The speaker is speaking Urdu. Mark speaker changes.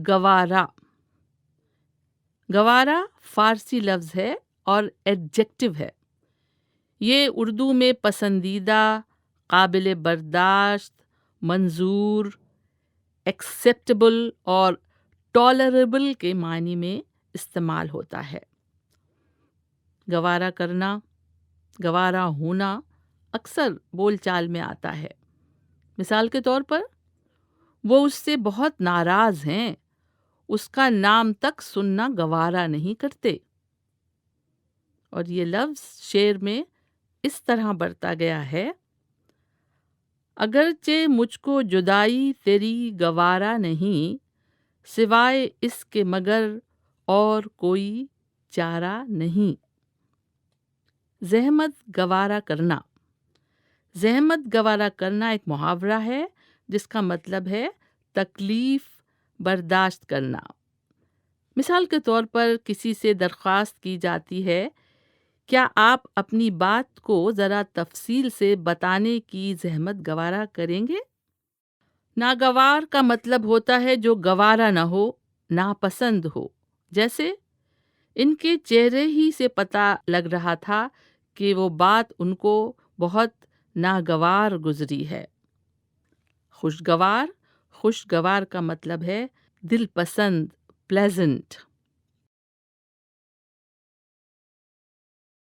Speaker 1: گوارا. گوارا فارسی لفظ ہے اور ایڈجیکٹو ہے. یہ اردو میں پسندیدہ، قابل برداشت، منظور، ایکسیپٹیبل اور ٹالریبل کے معنی میں استعمال ہوتا ہے. گوارا کرنا، گوارا ہونا اکثر بول چال میں آتا ہے. مثال کے طور پر، وہ اس سے بہت ناراض ہیں، اس کا نام تک سننا گوارا نہیں کرتے. اور یہ لفظ شعر میں اس طرح برتا گیا ہے: اگرچہ مجھ کو جدائی تیری گوارا نہیں، سوائے اس کے مگر اور کوئی چارہ نہیں. زحمت گوارا کرنا. زحمت گوارا کرنا ایک محاورہ ہے جس کا مطلب ہے تکلیف برداشت کرنا. مثال کے طور پر کسی سے درخواست کی جاتی ہے: کیا آپ اپنی بات کو ذرا تفصیل سے بتانے کی زحمت گوارا کریں گے؟ ناگوار کا مطلب ہوتا ہے جو گوارا نہ ہو، ناپسند ہو. جیسے ان کے چہرے ہی سے پتہ لگ رہا تھا کہ وہ بات ان کو بہت ناگوار گزری ہے. خوشگوار کا مطلب ہے دل پسند، پلیزنٹ.